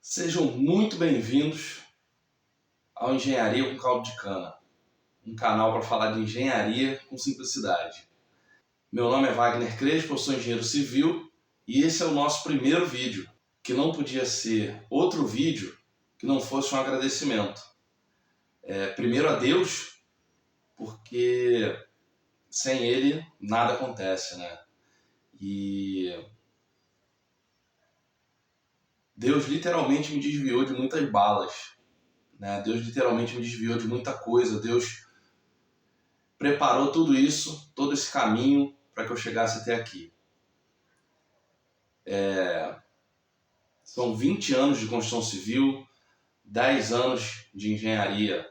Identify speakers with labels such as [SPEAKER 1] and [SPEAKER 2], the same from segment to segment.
[SPEAKER 1] Sejam muito bem-vindos ao Engenharia com Caldo de Cana, um canal para falar de engenharia com simplicidade. Meu nome é Wagner Crespo, eu sou engenheiro civil e esse é o nosso primeiro vídeo, que não podia ser outro vídeo que não fosse um agradecimento. Primeiro a Deus, porque sem Ele nada acontece, né? E Deus literalmente me desviou de muitas balas, né? Deus literalmente me desviou de muita coisa. Deus preparou tudo isso, todo esse caminho para que eu chegasse até aqui. São 20 anos de construção civil, 10 anos de engenharia.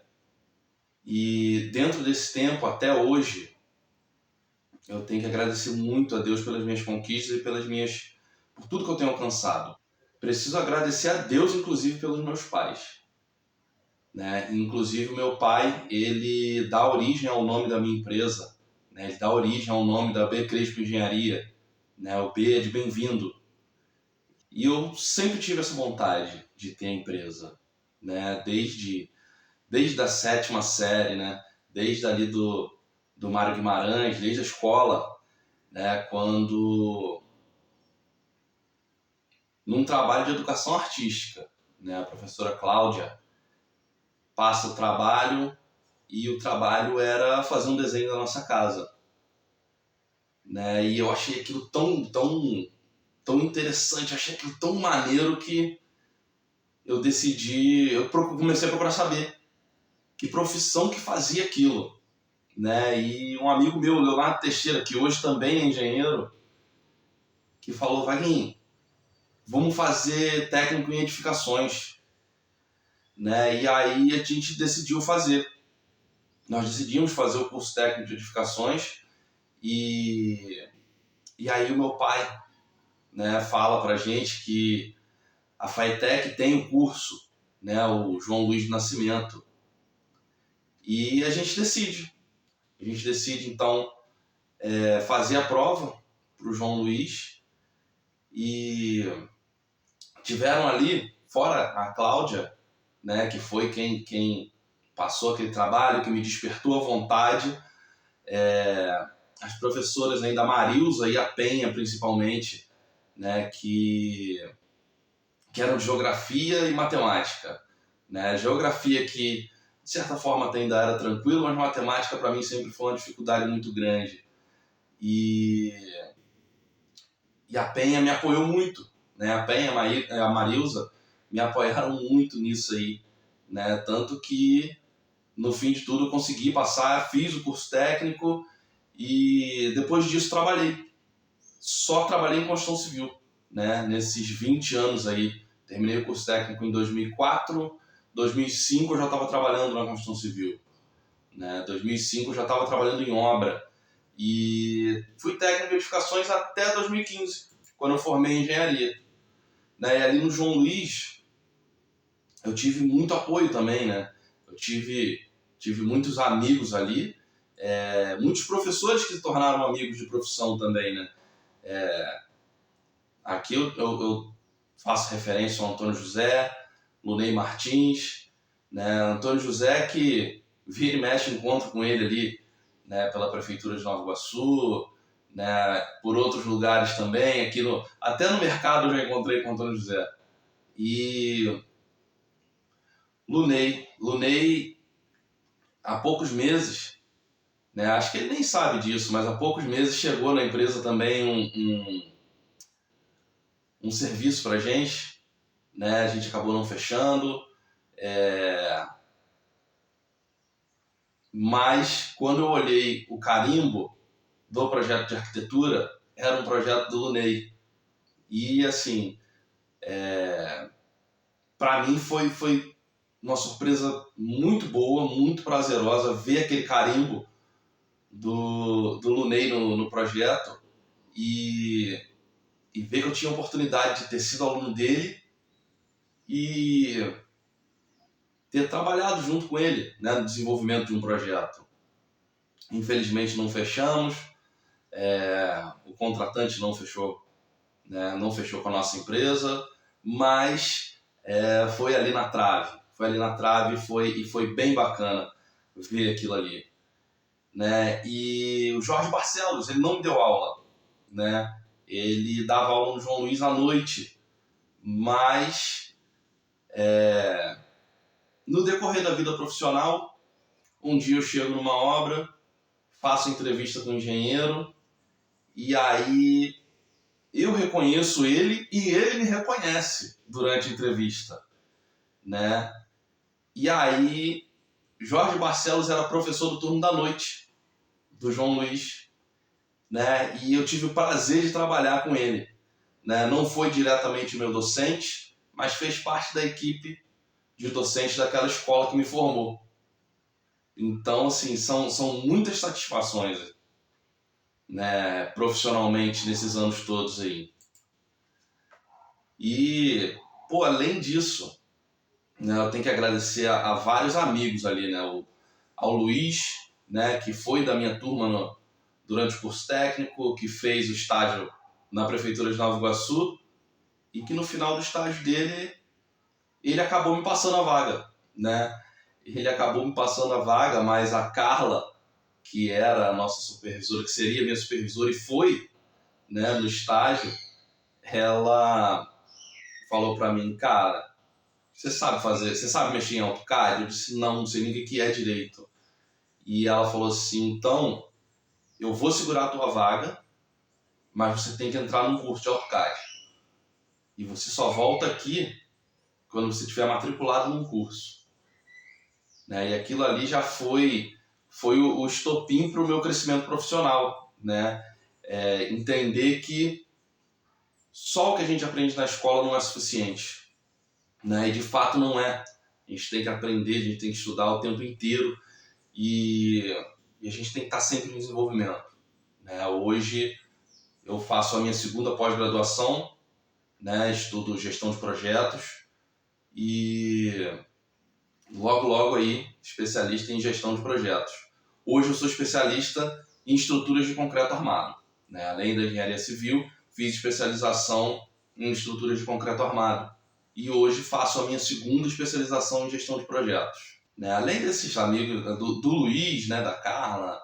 [SPEAKER 1] E dentro desse tempo, até hoje, eu tenho que agradecer muito a Deus pelas minhas conquistas e por tudo que eu tenho alcançado. Preciso agradecer a Deus, inclusive, pelos meus pais. Né? Inclusive, o meu pai, ele dá origem ao nome da minha empresa. Né? Ele dá origem ao nome da B. Crespo Engenharia. Né? O B é de bem-vindo. E eu sempre tive essa vontade de ter a empresa. Né? Desde a 7ª série, né? Desde ali do Mário Guimarães, desde a escola, né? Quando num trabalho de educação artística, né? A professora Cláudia passa o trabalho e o trabalho era fazer um desenho da nossa casa, né? E eu achei aquilo tão interessante, achei aquilo tão maneiro que eu comecei a procurar saber que profissão que fazia aquilo, né? E um amigo meu, Leonardo Teixeira, que hoje também é engenheiro, que falou: Vaguinho, vamos fazer técnico em edificações, né? E aí a gente decidiu fazer. Nós decidimos fazer o curso técnico de edificações e aí o meu pai, né, fala pra gente que a FATEC tem um curso, né, o João Luiz do Nascimento, e a gente decide então fazer a prova para o João Luiz. E tiveram ali, fora a Cláudia, né, que foi quem passou aquele trabalho, que me despertou a vontade, as professoras ainda, a Marilza e a Penha principalmente, né, que eram de geografia e matemática. Né? Geografia que, de certa forma, ainda era tranquilo, mas matemática para mim sempre foi uma dificuldade muito grande. E a Penha me apoiou muito, né? A Penha e a Marilza me apoiaram muito nisso aí, né? Tanto que no fim de tudo eu consegui passar, fiz o curso técnico e depois disso só trabalhei em construção civil, né? Nesses 20 anos aí. Terminei o curso técnico em 2004, 2005 eu já estava trabalhando na construção civil, né? 2005 eu já estava trabalhando em obra. E fui técnico de edificações até 2015, quando eu formei em engenharia. Né? E ali no João Luiz, eu tive muito apoio também, né? Eu tive muitos amigos ali, muitos professores que se tornaram amigos de profissão também, né? Aqui eu faço referência ao Antônio José, Lunei Martins, né? Antônio José, que vira e mexe encontro com ele ali, né? Pela Prefeitura de Nova Iguaçu, né? Por outros lugares também, até no mercado eu já encontrei com o Antônio José. E Lunei, há poucos meses, né? Acho que ele nem sabe disso, mas há poucos meses chegou na empresa também um serviço pra gente, né? A gente acabou não fechando, mas quando eu olhei o carimbo do projeto de arquitetura, era um projeto do Lunei. E assim, para mim foi uma surpresa muito boa, muito prazerosa ver aquele carimbo do Lunei no projeto e ver que eu tinha a oportunidade de ter sido aluno dele e ter trabalhado junto com ele, né, no desenvolvimento de um projeto. Infelizmente não fechamos, o contratante não fechou, né, não fechou com a nossa empresa, mas foi ali na trave. Foi ali na trave e foi bem bacana ver aquilo ali. Né? E o Jorge Barcelos, ele não me deu aula. Né? Ele dava aula no João Luiz à noite, mas no decorrer da vida profissional, um dia eu chego numa obra, faço entrevista com o engenheiro, e aí eu reconheço ele e ele me reconhece durante a entrevista, né? E aí Jorge Barcelos era professor do turno da noite do João Luiz, né? E eu tive o prazer de trabalhar com ele, né? Não foi diretamente meu docente, mas fez parte da equipe de docentes daquela escola que me formou. Então, assim, são muitas satisfações, né, profissionalmente nesses anos todos aí. E, pô, além disso, né, eu tenho que agradecer a vários amigos ali, né, ao Luiz, né, que foi da minha turma durante o curso técnico, que fez o estágio na prefeitura de Nova Iguaçu e que no final do estágio dele, ele acabou me passando a vaga, né? Ele acabou me passando a vaga, mas a Carla, que era a nossa supervisora, que seria minha supervisora e foi, né, no estágio, ela falou pra mim, cara, você sabe mexer em AutoCAD? Eu disse, não sei nem o que é direito. E ela falou assim, então, eu vou segurar a tua vaga, mas você tem que entrar num curso de AutoCAD. E você só volta aqui quando você estiver matriculado num curso. Né? E aquilo ali já foi o estopim para o meu crescimento profissional. Né? Entender que só o que a gente aprende na escola não é suficiente. Né? E de fato não é. A gente tem que aprender, a gente tem que estudar o tempo inteiro e a gente tem que estar sempre em desenvolvimento. Né? Hoje eu faço a minha segunda pós-graduação, né? Estudo gestão de projetos e logo aí especialista em gestão de projetos. Hoje eu sou especialista em estruturas de concreto armado. Né? Além da engenharia civil, fiz especialização em estruturas de concreto armado. E hoje faço a minha segunda especialização em gestão de projetos. Né? Além desses amigos do Luiz, né, da Carla,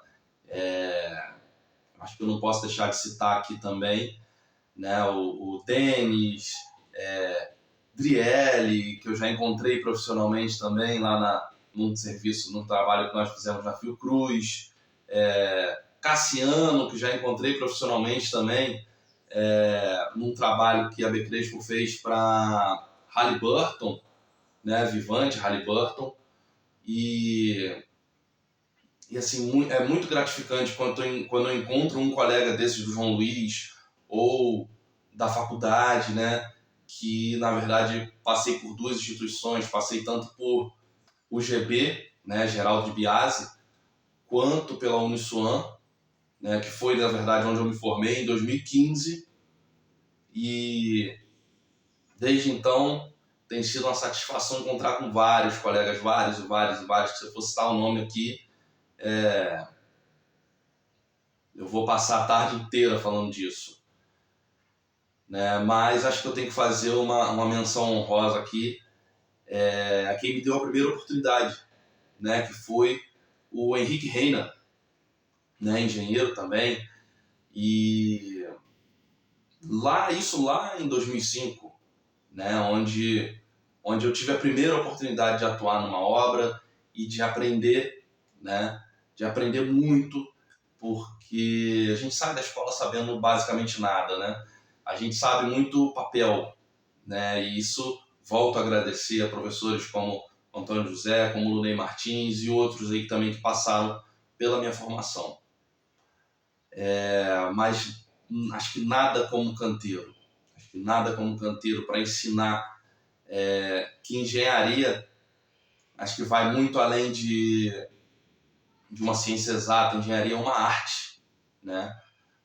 [SPEAKER 1] acho que eu não posso deixar de citar aqui também, né, o Denis, Driele, que eu já encontrei profissionalmente também lá num serviço, num trabalho que nós fizemos na Fiocruz, Cassiano, que já encontrei profissionalmente também, num trabalho que a Becrespo fez para Halliburton, né, Vivante, Halliburton, e assim, é muito gratificante quando eu encontro um colega desses do João Luiz ou da faculdade, né, que na verdade passei por duas instituições, passei tanto por UGB, né, Geraldo de Biasi, quanto pela Uniswan, né, que foi na verdade onde eu me formei em 2015 e desde então tem sido uma satisfação encontrar com vários colegas, vários, que se eu fosse citar o nome aqui, eu vou passar a tarde inteira falando disso. Né? Mas acho que eu tenho que fazer uma menção honrosa aqui a quem me deu a primeira oportunidade, né? Que foi o Henrique Reina, né? Engenheiro também. E isso lá em 2005, né? onde eu tive a primeira oportunidade de atuar numa obra e de aprender, né? De aprender muito, porque a gente sai da escola sabendo basicamente nada, né? A gente sabe muito papel, né? E isso volto a agradecer a professores como Antônio José, como Lunei Martins e outros aí também que passaram pela minha formação. Mas acho que nada como canteiro. Acho que nada como canteiro para ensinar que engenharia acho que vai muito além de uma ciência exata. Engenharia é uma arte, né?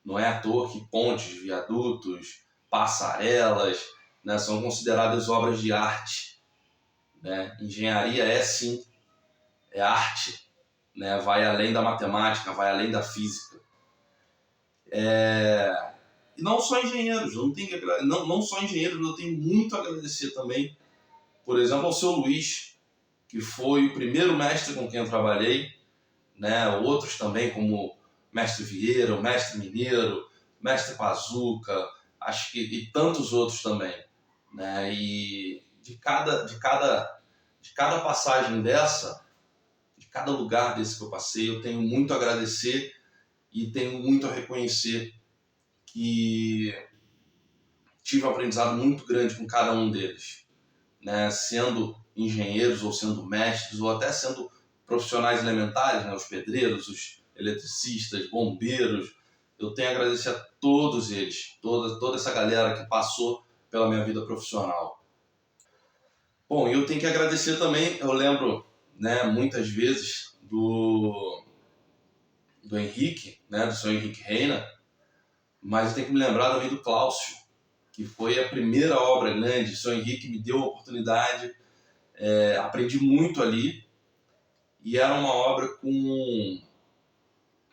[SPEAKER 1] Não é à toa que pontes, viadutos, passarelas, né, são consideradas obras de arte. Né? Engenharia sim, é arte. Né? Vai além da matemática, vai além da física. E não só engenheiros, não só engenheiros, eu tenho muito a agradecer também por exemplo, ao seu Luiz, que foi o primeiro mestre com quem eu trabalhei, né? Outros também, como mestre Vieira, o mestre Mineiro, mestre Pazuca, acho que e tantos outros também, né? E de cada passagem dessa, de cada lugar desse que eu passei, eu tenho muito a agradecer e tenho muito a reconhecer que tive um aprendizado muito grande com cada um deles, né? Sendo engenheiros ou sendo mestres ou até sendo profissionais elementares, né? Os pedreiros, os eletricistas, bombeiros. Eu tenho a agradecer a todos eles, toda essa galera que passou pela minha vida profissional. Bom, eu tenho que agradecer também, eu lembro, né, muitas vezes do Henrique, né, do seu Henrique Reina, mas eu tenho que me lembrar também do Cláudio, que foi a primeira obra grande. O seu Henrique me deu a oportunidade, aprendi muito ali, e era uma obra com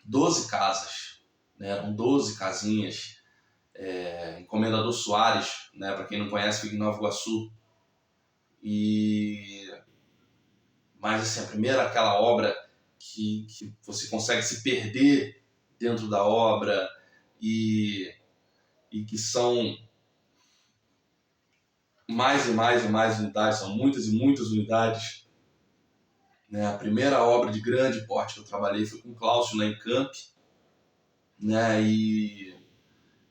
[SPEAKER 1] 12 casas, né, eram 12 casinhas, em Comendador Soares, né, para quem não conhece, fica em Nova Iguaçu. Mas assim, a primeira aquela obra que você consegue se perder dentro da obra e que são mais e mais e mais unidades, são muitas e muitas unidades, né? A primeira obra de grande porte que eu trabalhei foi com o Cláudio na Encamp, né? E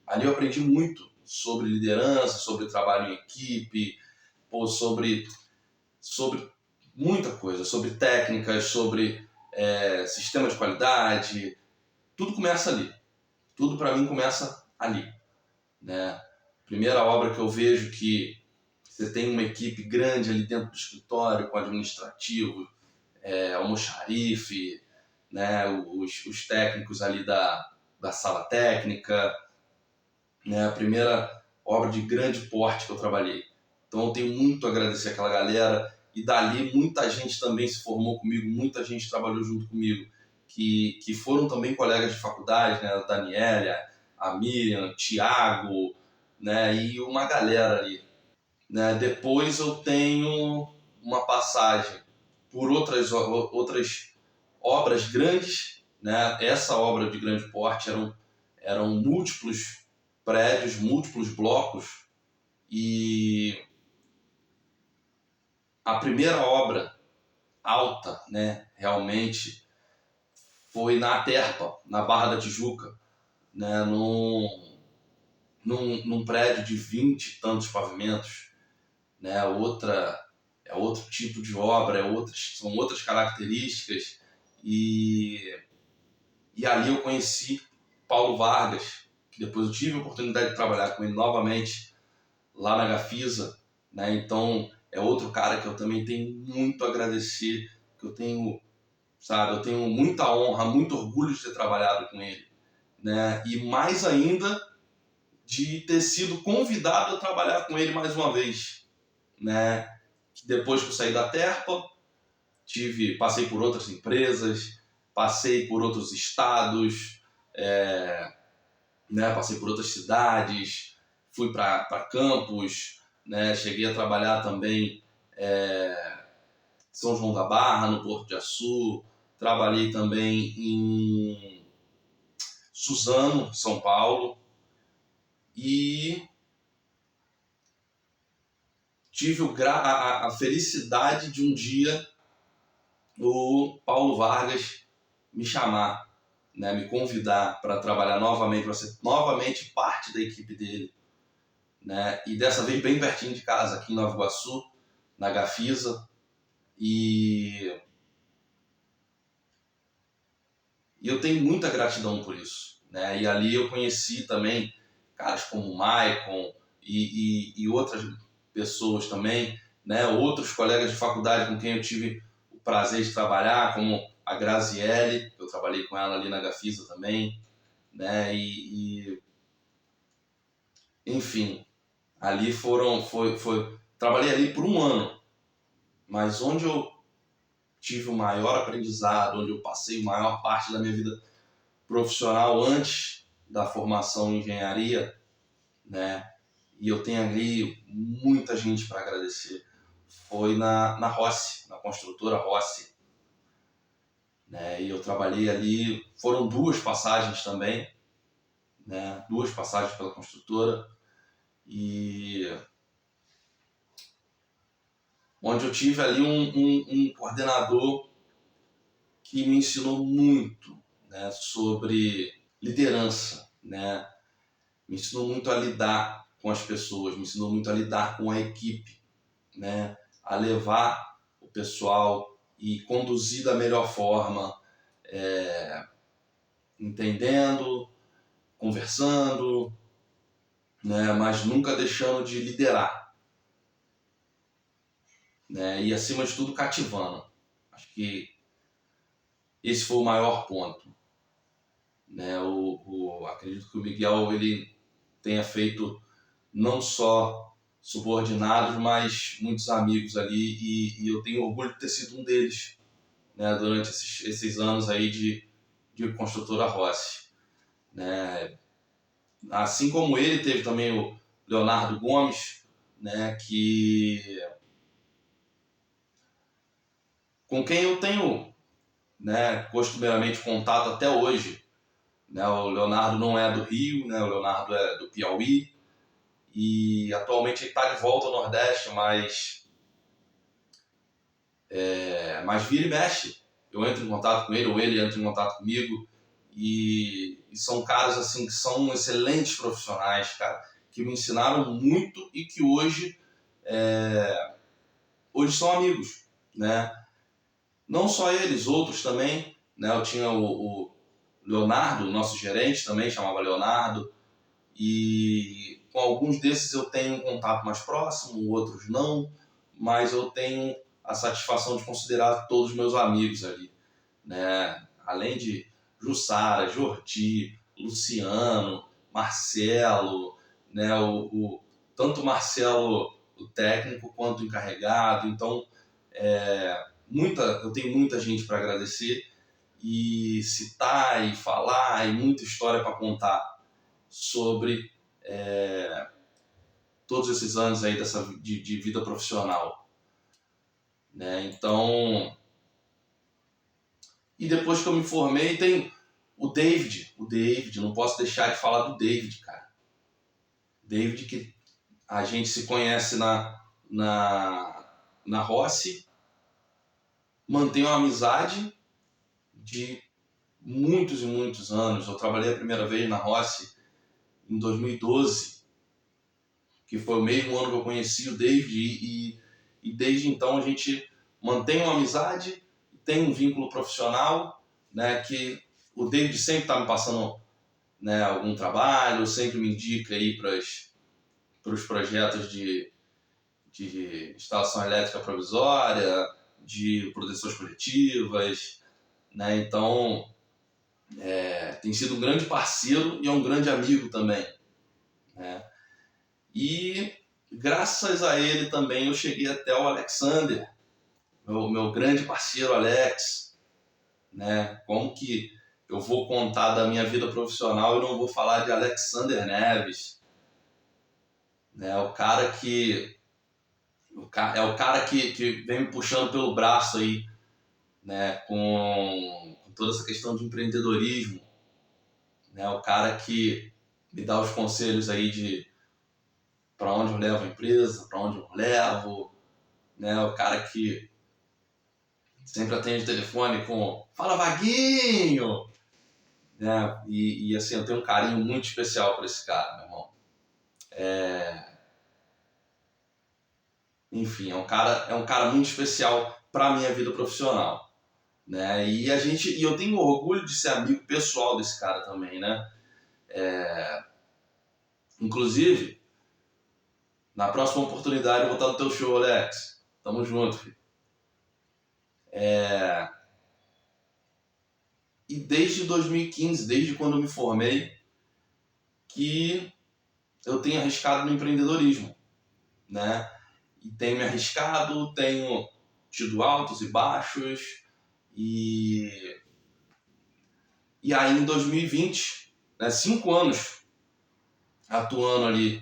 [SPEAKER 1] ali eu aprendi muito sobre liderança, sobre trabalho em equipe, sobre muita coisa, sobre técnicas, sobre sistema de qualidade. Tudo começa ali. Tudo para mim começa ali, né? Primeira obra que eu vejo que você tem uma equipe grande ali dentro do escritório, com administrativo, almoxarife, né? Os técnicos ali da sala técnica, né? A primeira obra de grande porte que eu trabalhei. Então eu tenho muito a agradecer àquela galera, e dali muita gente também se formou comigo, muita gente trabalhou junto comigo, que foram também colegas de faculdade, né? A Daniela, a Miriam, Thiago, né? E uma galera ali, né? Depois eu tenho uma passagem por outras obras grandes, né? Essa obra de grande porte eram múltiplos prédios, múltiplos blocos, e a primeira obra alta, né, realmente, foi na Terpa, na Barra da Tijuca, né, num prédio de 20 e tantos pavimentos, né, é outro tipo de obra, são outras características, e ali eu conheci Paulo Vargas, que depois eu tive a oportunidade de trabalhar com ele novamente lá na Gafisa, né, então é outro cara que eu também tenho muito a agradecer, que eu tenho, sabe, eu tenho muita honra, muito orgulho de ter trabalhado com ele, né, e mais ainda de ter sido convidado a trabalhar com ele mais uma vez, né? Depois que eu saí da Terpa, passei por outras empresas, passei por outros estados, né? Passei por outras cidades, fui para Campos, né? Cheguei a trabalhar também em São João da Barra, no Porto de Açu, trabalhei também em Suzano, São Paulo, e tive a felicidade de um dia o Paulo Vargas me chamar, né, me convidar para trabalhar novamente, para ser novamente parte da equipe dele, né, e dessa vez bem pertinho de casa, aqui em Nova Iguaçu, na Gafisa, e eu tenho muita gratidão por isso, né, e ali eu conheci também caras como o Maicon e outras pessoas também, né, outros colegas de faculdade com quem eu tive o prazer de trabalhar, como a Graziele, que eu trabalhei com ela ali na Gafisa também, né, enfim, ali trabalhei ali por um ano, mas onde eu tive o maior aprendizado, onde eu passei a maior parte da minha vida profissional antes da formação em engenharia, né, e eu tenho ali muita gente para agradecer. foi na Rossi, na construtora Rossi. Né? E eu trabalhei ali, foram 2 passagens também, né? 2 passagens pela construtora, e onde eu tive ali um coordenador que me ensinou muito, né, sobre liderança, né? Me ensinou muito a lidar com as pessoas, me ensinou muito a lidar com a equipe, né? A levar o pessoal e conduzir da melhor forma, entendendo, conversando, né? Mas nunca deixando de liderar, né? E acima de tudo cativando. Acho que esse foi o maior ponto, né? Acredito que o Miguel ele tenha feito não só subordinados, mas muitos amigos ali, e eu tenho orgulho de ter sido um deles, né? Durante esses anos aí de construtora Rossi, né? Assim como ele, teve também o Leonardo Gomes, né? Com quem eu tenho, né, costumeiramente contato até hoje, né? O Leonardo não é do Rio, né? O Leonardo é do Piauí, e atualmente ele está de volta ao Nordeste, mas vira e mexe. Eu entro em contato com ele, ou ele entra em contato comigo, e são caras assim que são excelentes profissionais, cara, que me ensinaram muito e que hoje são amigos, né? Não só eles, outros também, né? Eu tinha o Leonardo, nosso gerente também, chamava Leonardo, e com alguns desses eu tenho um contato mais próximo, outros não, mas eu tenho a satisfação de considerar todos meus amigos ali, né? Além de Jussara, Jordi, Luciano, Marcelo, né? Tanto o Marcelo, o técnico, quanto o encarregado. Então, eu tenho muita gente para agradecer e citar e falar, e muita história para contar sobre todos esses anos aí de vida profissional, né? Então, e depois que eu me formei, tem o David, não posso deixar de falar do David, cara. David, que a gente se conhece na Rossi, mantém uma amizade de muitos e muitos anos. Eu trabalhei a primeira vez na Rossi em 2012, que foi o mesmo ano que eu conheci o David, e desde então a gente mantém uma amizade, tem um vínculo profissional, né, que o David sempre está me passando, né, algum trabalho, sempre me indica aí para os projetos de instalação elétrica provisória, de proteções coletivas, né? Então, tem sido um grande parceiro e é um grande amigo também, né? E graças a ele também eu cheguei até o Alexander, meu grande parceiro Alex, né? Como que eu vou contar da minha vida profissional e não vou falar de Alexander Neves, né? É o cara que vem me puxando pelo braço aí, né? Com toda essa questão de empreendedorismo, né? O cara que me dá os conselhos aí de para onde eu levo a empresa, para onde eu levo, né? O cara que sempre atende o telefone com "Fala, Vaguinho", né? E assim, eu tenho um carinho muito especial por esse cara, meu irmão. Enfim, é um cara muito especial para a minha vida profissional, né? E eu tenho orgulho de ser amigo pessoal desse cara também, né? Inclusive, na próxima oportunidade eu vou estar no teu show, Alex. Tamo junto, filho. E desde 2015, desde quando eu me formei, que eu tenho arriscado no empreendedorismo, né? E tenho me arriscado, tenho tido altos e baixos, e aí em 2020, né, 5 anos atuando ali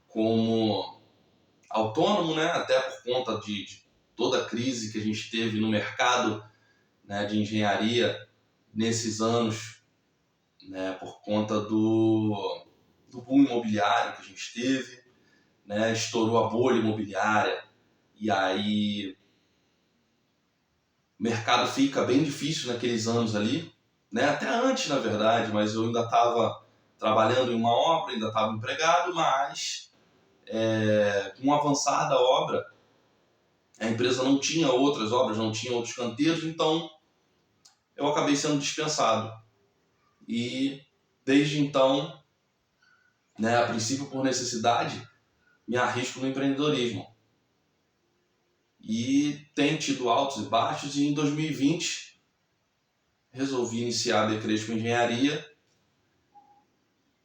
[SPEAKER 1] como autônomo, né? Até por conta de toda a crise que a gente teve no mercado, né, de engenharia nesses anos, né, por conta do boom imobiliário que a gente teve, né? Estourou a bolha imobiliária e aí o mercado fica bem difícil naqueles anos ali, né? Até antes, na verdade, mas eu ainda estava trabalhando em uma obra, ainda estava empregado, mas com o avançar da obra, a empresa não tinha outras obras, não tinha outros canteiros, então eu acabei sendo dispensado. E desde então, né, a princípio por necessidade, me arrisco no empreendedorismo. E tem tido altos e baixos, e em 2020 resolvi iniciar a B Crespo Engenharia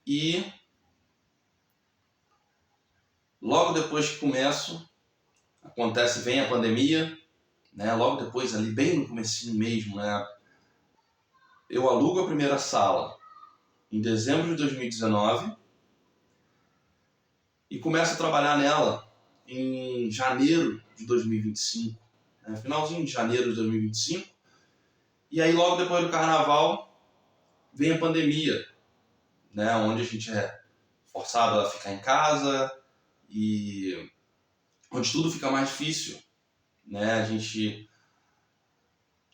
[SPEAKER 1] e logo depois que começo, vem a pandemia, né? Logo depois, ali bem no comecinho mesmo, né? Eu alugo a primeira sala em dezembro de 2019 e começo a trabalhar nela em janeiro de 2025, né? Finalzinho de janeiro de 2025. E aí logo depois do carnaval vem a pandemia, né? Onde a gente é forçado a ficar em casa e onde tudo fica mais difícil, né? A gente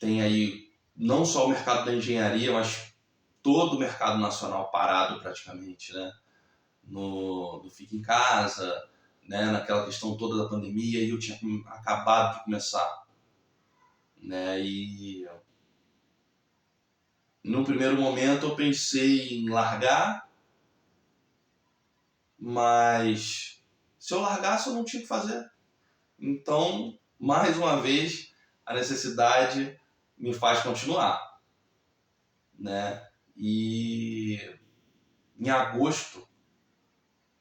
[SPEAKER 1] tem aí não só o mercado da engenharia, mas todo o mercado nacional parado praticamente, né? No Fica em Casa, né? Naquela questão toda da pandemia, e eu tinha acabado de começar, né? E no primeiro momento eu pensei em largar, mas se eu largasse eu não tinha o que fazer. Então, mais uma vez, a necessidade me faz continuar, né? E em agosto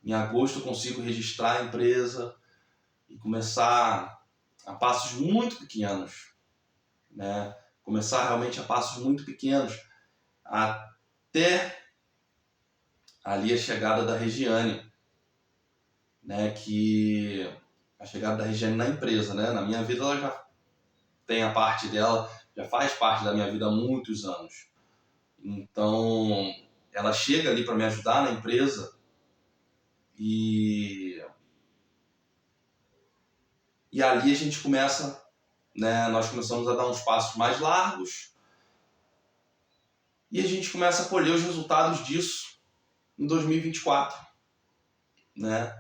[SPEAKER 1] eu consigo registrar a empresa e começar a passos muito pequenos, né? Começar realmente a passos muito pequenos, até ali a chegada da Regiane, né? Que a chegada da Regiane na empresa, né? Na minha vida ela já tem a parte dela, já faz parte da minha vida há muitos anos. Então, ela chega ali para me ajudar na empresa e ali a gente começa, né? Nós começamos a dar uns passos mais largos e a gente começa a colher os resultados disso em 2024, né?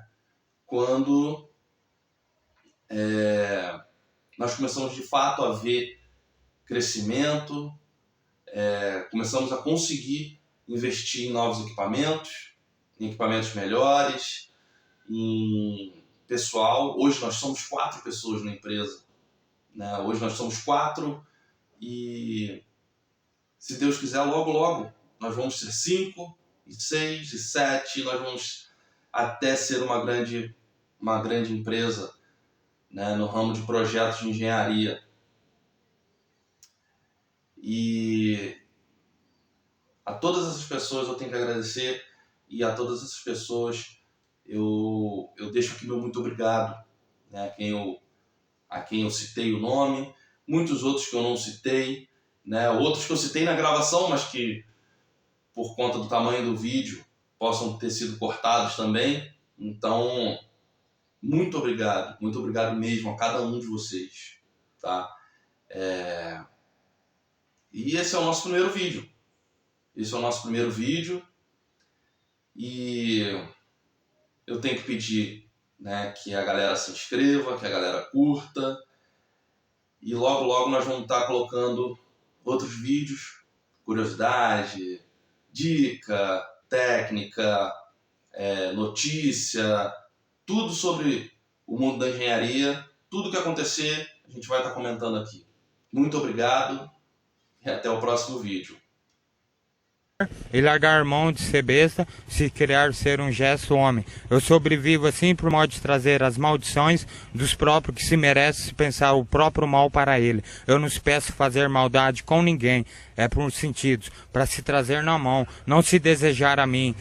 [SPEAKER 1] Quando nós começamos de fato a ver crescimento, começamos a conseguir investir em novos equipamentos, em equipamentos melhores, em pessoal. Hoje nós somos 4 pessoas na empresa, né? Hoje nós somos 4 e, se Deus quiser, logo logo nós vamos ser 5, e 6, e 7, nós vamos até ser uma grande empresa, né, no ramo de projetos de engenharia. E a todas essas pessoas eu tenho que agradecer, e a todas essas pessoas eu deixo aqui meu muito obrigado, né, a quem eu citei o nome, muitos outros que eu não citei, né, outros que eu citei na gravação, mas que por conta do tamanho do vídeo possam ter sido cortados também. Então, muito obrigado mesmo a cada um de vocês, tá? E esse é o nosso primeiro vídeo. E eu tenho que pedir, né, que a galera se inscreva, que a galera curta. E logo logo nós vamos estar colocando outros vídeos, curiosidade, dica, técnica, notícia, tudo sobre o mundo da engenharia, tudo que acontecer a gente vai estar comentando aqui. Muito obrigado e até o próximo vídeo.
[SPEAKER 2] E largar a mão de ser besta, se criar ser um gesto homem. Eu sobrevivo assim por modo de trazer as maldições dos próprios que se merecem se pensar o próprio mal para ele. Eu não se peço fazer maldade com ninguém, é por sentidos, para se trazer na mão, não se desejar a mim.